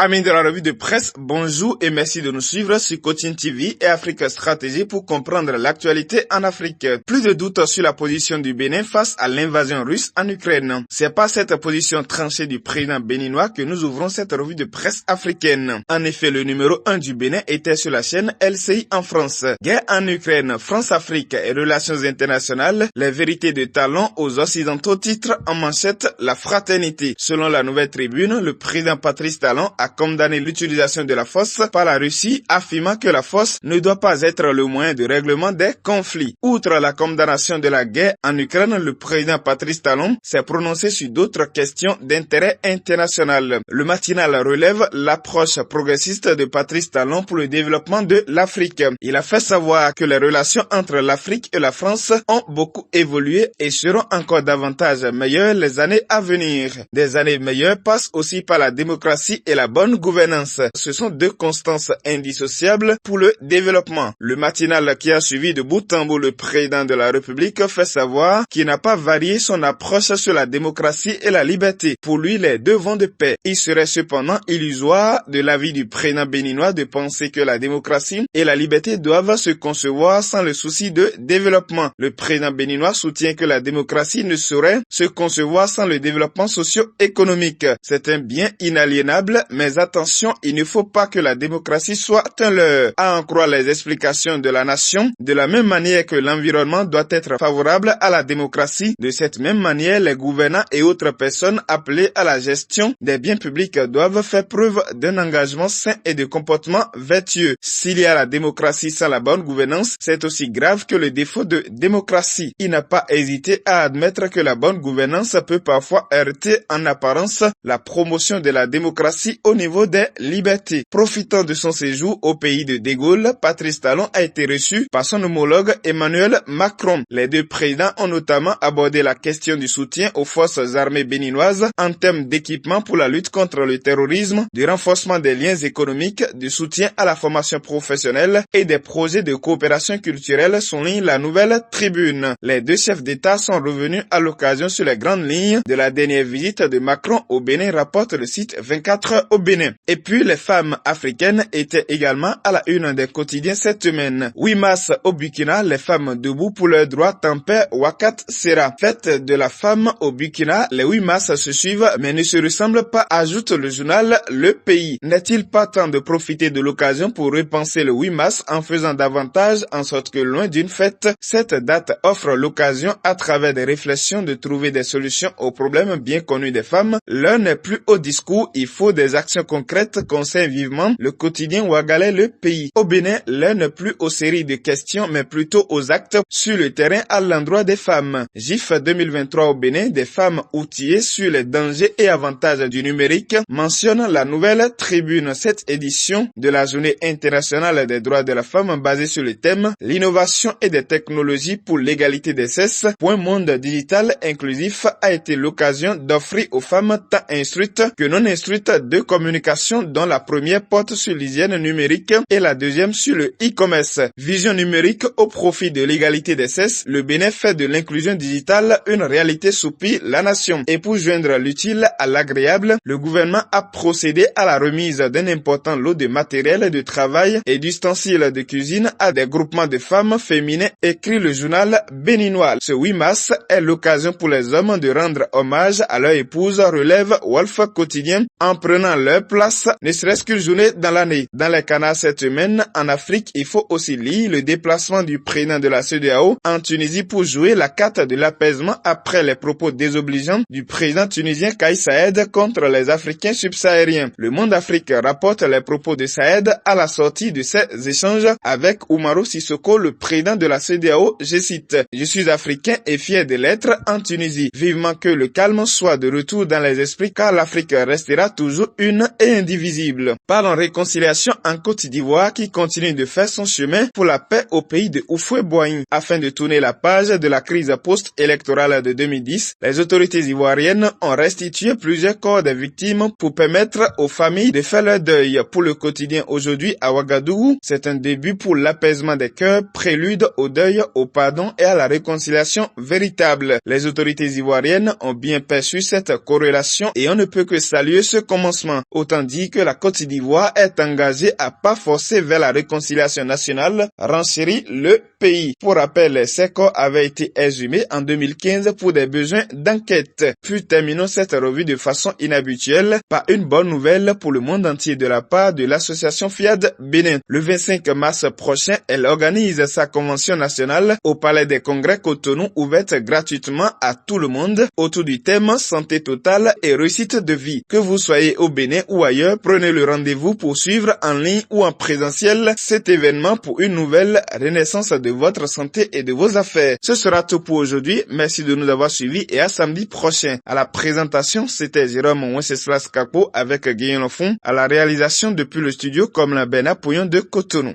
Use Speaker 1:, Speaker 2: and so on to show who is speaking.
Speaker 1: Amis de la revue de presse, bonjour et merci de nous suivre sur Coaching TV et Afrique Stratégie pour comprendre l'actualité en Afrique. Plus de doute sur la position du Bénin face à l'invasion russe en Ukraine. C'est par cette position tranchée du président béninois que nous ouvrons cette revue de presse africaine. En effet, le numéro 1 du Bénin était sur la chaîne LCI en France. Guerre en Ukraine, France-Afrique et relations internationales, les vérités de talon aux Occidentaux titre en manchette la fraternité. Selon la Nouvelle Tribune, le président Patrice Talon a condamné l'utilisation de la force par la Russie, affirmant que la force ne doit pas être le moyen de règlement des conflits. Outre la condamnation de la guerre en Ukraine, le président Patrice Talon s'est prononcé sur d'autres questions d'intérêt international. Le matinal relève l'approche progressiste de Patrice Talon pour le développement de l'Afrique. Il a fait savoir que les relations entre l'Afrique et la France ont beaucoup évolué et seront encore davantage meilleures les années à venir. Des années meilleures passent aussi par la démocratie et la bonne gouvernance. Ce sont deux constances indissociables pour le développement. Le matinal qui a suivi de bout en bout le président de la République fait savoir qu'il n'a pas varié son approche sur la démocratie et la liberté. Pour lui, les deux vont de pair. Il serait cependant illusoire de l'avis du président béninois de penser que la démocratie et la liberté doivent se concevoir sans le souci de développement. Le président béninois soutient que la démocratie ne saurait se concevoir sans le développement socio-économique. C'est un bien inaliénable, mais attention, il ne faut pas que la démocratie soit un leurre. À en croire les explications de la nation, de la même manière que l'environnement doit être favorable à la démocratie, de cette même manière, les gouvernants et autres personnes appelées à la gestion des biens publics doivent faire preuve d'un engagement sain et de comportement vertueux. S'il y a la démocratie sans la bonne gouvernance, c'est aussi grave que le défaut de démocratie. Il n'a pas hésité à admettre que la bonne gouvernance peut parfois heurter en apparence la promotion de la démocratie au niveau des libertés. Profitant de son séjour au pays de De Gaulle, Patrice Talon a été reçu par son homologue Emmanuel Macron. Les deux présidents ont notamment abordé la question du soutien aux forces armées béninoises en termes d'équipement pour la lutte contre le terrorisme, du renforcement des liens économiques, du soutien à la formation professionnelle et des projets de coopération culturelle, souligne la Nouvelle Tribune. Les deux chefs d'État sont revenus à l'occasion sur les grandes lignes de la dernière visite de Macron au Bénin, rapporte le site 24 heures au Bénin. Et puis, les femmes africaines étaient également à la une des quotidiens cette semaine. 8 mars au Burkina, les femmes debout pour leurs droits tempèrent Wakat Sera. Fête de la femme au Burkina, les 8 mars se suivent mais ne se ressemblent pas, ajoute le journal Le Pays. N'est-il pas temps de profiter de l'occasion pour repenser le 8 mars en faisant davantage en sorte que loin d'une fête, cette date offre l'occasion à travers des réflexions de trouver des solutions aux problèmes bien connus des femmes. L'heure n'est plus au discours, il faut des actions concrètes, conseille vivement le quotidien ouagalais Le Pays. Au Bénin, l'heure n'est plus aux séries de questions mais plutôt aux actes sur le terrain à l'endroit des femmes. GIF 2023 au Bénin, des femmes outillées sur les dangers et avantages du numérique, mentionne la Nouvelle Tribune. Cette édition de la Journée internationale des droits de la femme basée sur le thème l'innovation et des technologies pour l'égalité des sexes, Point Monde Digital Inclusif a été l'occasion d'offrir aux femmes tant instruites que non instruites de communication, dont la première porte sur l'hygiène numérique et la deuxième sur le e-commerce. Vision numérique au profit de l'égalité des sexes, le Bénin fait de l'inclusion digitale une réalité, soupire la nation. Et pour joindre l'utile à l'agréable, le gouvernement a procédé à la remise d'un important lot de matériel de travail et d'ustensiles de cuisine à des groupements de femmes féminines, écrit le journal béninois. Ce 8 mars est l'occasion pour les hommes de rendre hommage à leur épouse, relève Wolf Quotidien, en prenant leur place, ne serait-ce qu'une journée dans l'année. Dans les canards cette semaine, en Afrique, il faut aussi lire le déplacement du président de la CEDEAO en Tunisie pour jouer la carte de l'apaisement après les propos désobligeants du président tunisien Kais Saied contre les Africains subsahariens. Le Monde Afrique rapporte les propos de Saied à la sortie de ses échanges avec Umaru Sissoko, le président de la CEDEAO. Je cite: « Je suis africain et fier de l'être en Tunisie. Vivement que le calme soit de retour dans les esprits, car l'Afrique restera toujours une et indivisible. » Parlons réconciliation en Côte d'Ivoire qui continue de faire son chemin pour la paix au pays de Houphouët-Boigny. Afin de tourner la page de la crise post-électorale de 2010, les autorités ivoiriennes ont restitué plusieurs corps des victimes pour permettre aux familles de faire leur deuil. Pour le quotidien Aujourd'hui à Ouagadougou, c'est un début pour l'apaisement des cœurs, prélude au deuil, au pardon et à la réconciliation véritable. Les autorités ivoiriennes ont bien perçu cette corrélation et on ne peut que saluer ce commencement. Autant dire que la Côte d'Ivoire est engagée à pas forcer vers la réconciliation nationale, renchérit le pays. Pour rappel, ces corps avaient été exhumés en 2015 pour des besoins d'enquête. Puis terminons cette revue de façon inhabituelle par une bonne nouvelle pour le monde entier de la part de l'association FIAD Bénin. Le 25 mars prochain, elle organise sa convention nationale au Palais des Congrès Cotonou, ouverte gratuitement à tout le monde autour du thème santé totale et réussite de vie. Que vous soyez au Bénin ou ailleurs, prenez le rendez-vous pour suivre en ligne ou en présentiel cet événement pour une nouvelle renaissance de votre santé et de vos affaires. Ce sera tout pour aujourd'hui. Merci de nous avoir suivis et à samedi prochain. À la présentation, c'était Jérôme Wenceslas Kapo avec Guillaume Lafont. À la réalisation depuis le studio comme la Bena Pouillon de Cotonou.